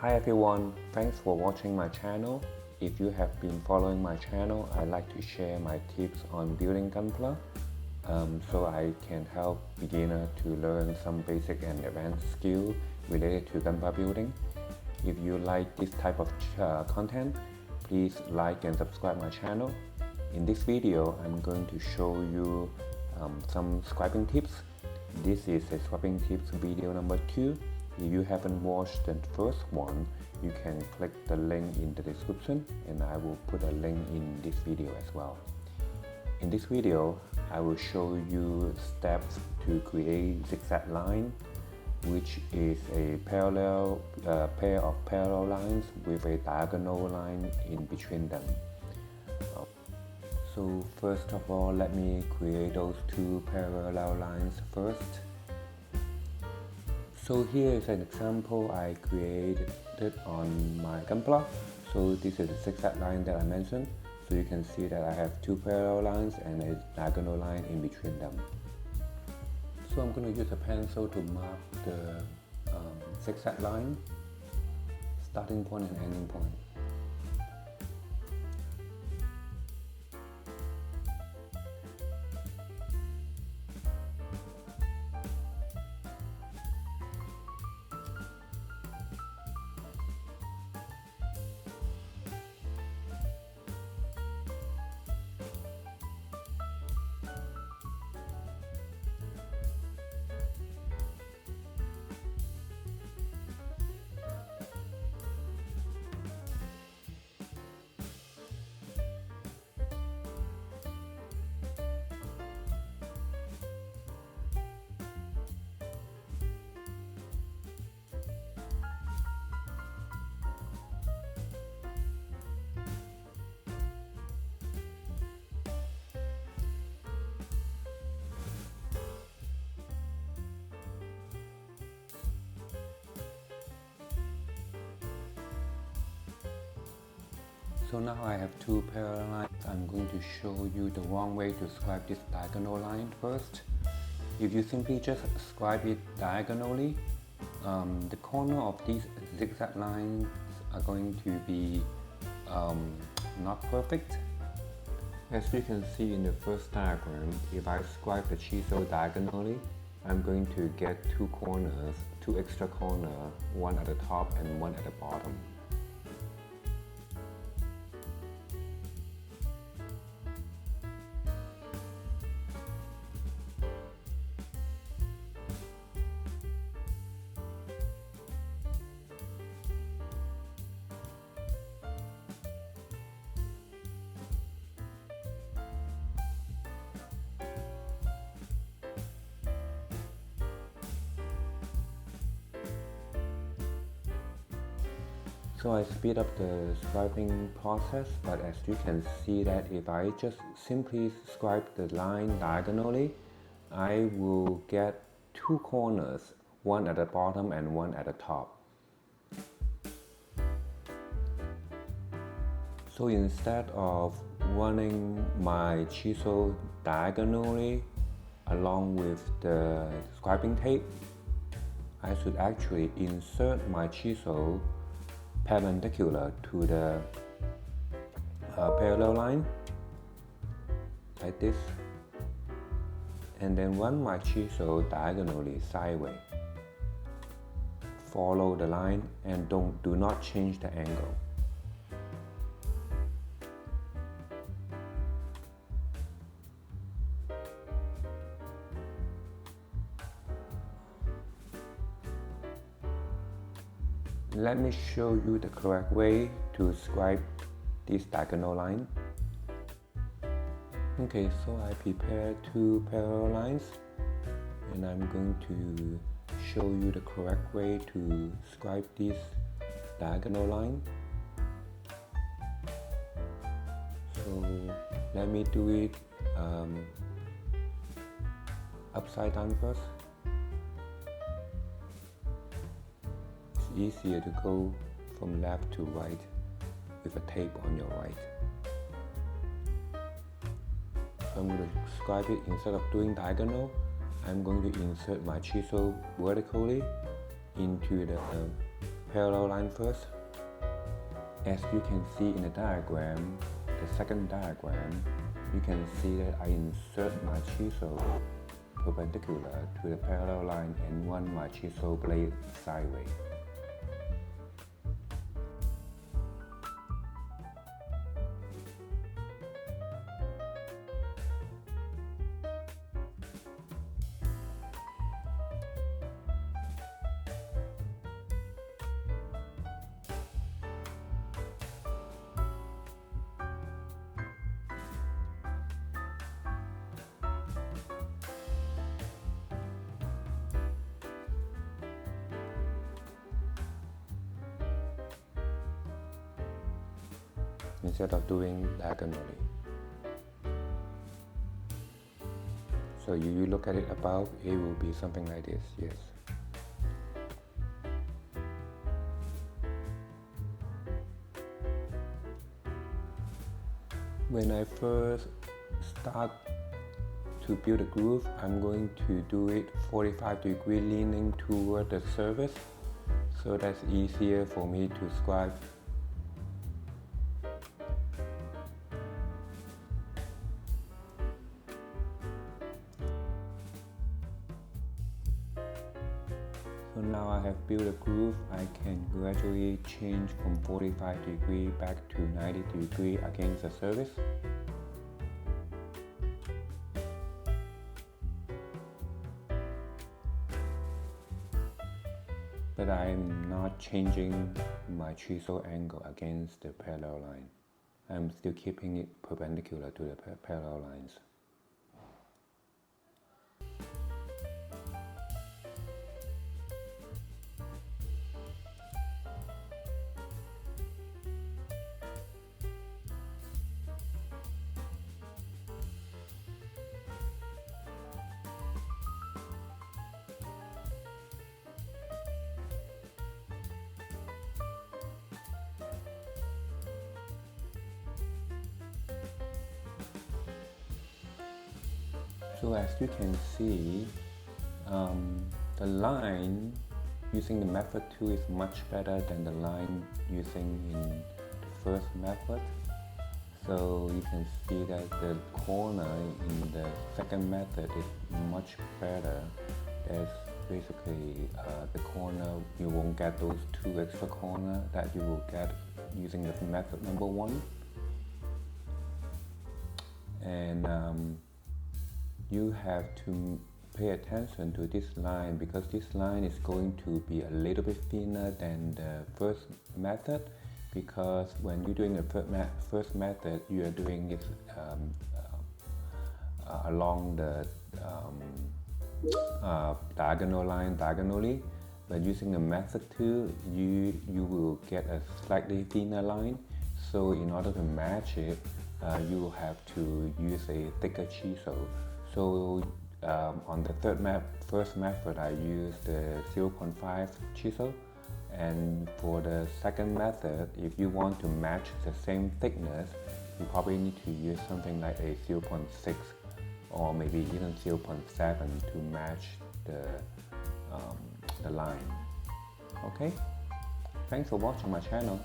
Hi everyone, thanks for watching my channel. If you have been following my channel, I like to share my tips on building Gunpla so I can help beginners to learn some basic and advanced skills related to Gunpla building. If you like this type of content, please like and subscribe my channel. In this video, I'm going to show you some scribing tips. This is a scribing tips video number 2. If you haven't watched the first one, you can click the link in the description and I will put a link in this video as well. In this video, I will show you steps to create zigzag line, which is a parallel pair of parallel lines with a diagonal line in between them. So first of all, let me create those two parallel lines first. So here is an example I created on my Gunpla. So this is the zigzag line that I mentioned. So you can see that I have two parallel lines and a diagonal line in between them. So I'm going to use a pencil to mark the zigzag line, starting point and ending point. So now I have two parallel lines. I'm going to show you the wrong way to scribe this diagonal line first. If you simply just scribe it diagonally, the corner of these zigzag lines are going to be not perfect. As you can see in the first diagram, if I scribe the chisel diagonally, I'm going to get two corners, two extra corners, one at the top and one at the bottom. So I speed up the scribing process, but as you can see that if I just simply scribe the line diagonally, I will get two corners, one at the bottom and one at the top. So instead of running my chisel diagonally along with the scribing tape, I should actually insert my chisel perpendicular to the parallel line like this, and then run my chisel diagonally sideways. Follow the line and do not change the angle. Let me show you the correct way to scribe this diagonal line. Okay, so I prepared two parallel lines and I'm going to show you the correct way to scribe this diagonal line. So let me do it upside down first. Easier to go from left to right with a tape on your right. So I'm going to scribe it. Instead of doing diagonal, I'm going to insert my chisel vertically into the parallel line first. As you can see in the diagram, the second diagram, you can see that I insert my chisel perpendicular to the parallel line and run my chisel blade sideways. Instead of doing diagonally. So you look at it above, it will be something like this, yes. When I first start to build a groove, I'm going to do it 45 degrees leaning toward the surface, so that's easier for me to scribe. So now I have built a groove, I can gradually change from 45 degrees back to 90 degrees against the surface. But I'm not changing my chisel angle against the parallel line. I'm still keeping it perpendicular to the parallel lines. So as you can see, the line using the method 2 is much better than the line using in the first method. So you can see that the corner in the second method is much better. There's basically the corner, you won't get those 2 extra corners that you will get using the method number 1. And you have to pay attention to this line because this line is going to be a little bit thinner than the first method, because when you're doing the first method, you are doing it along the diagonal line diagonally, but using the method 2, you will get a slightly thinner line. So in order to match it, you will have to use a thicker chisel. So on the first method, I used the 0.5 chisel, and for the second method, if you want to match the same thickness, you probably need to use something like a 0.6 or maybe even 0.7 to match the line. Okay, thanks for watching my channel.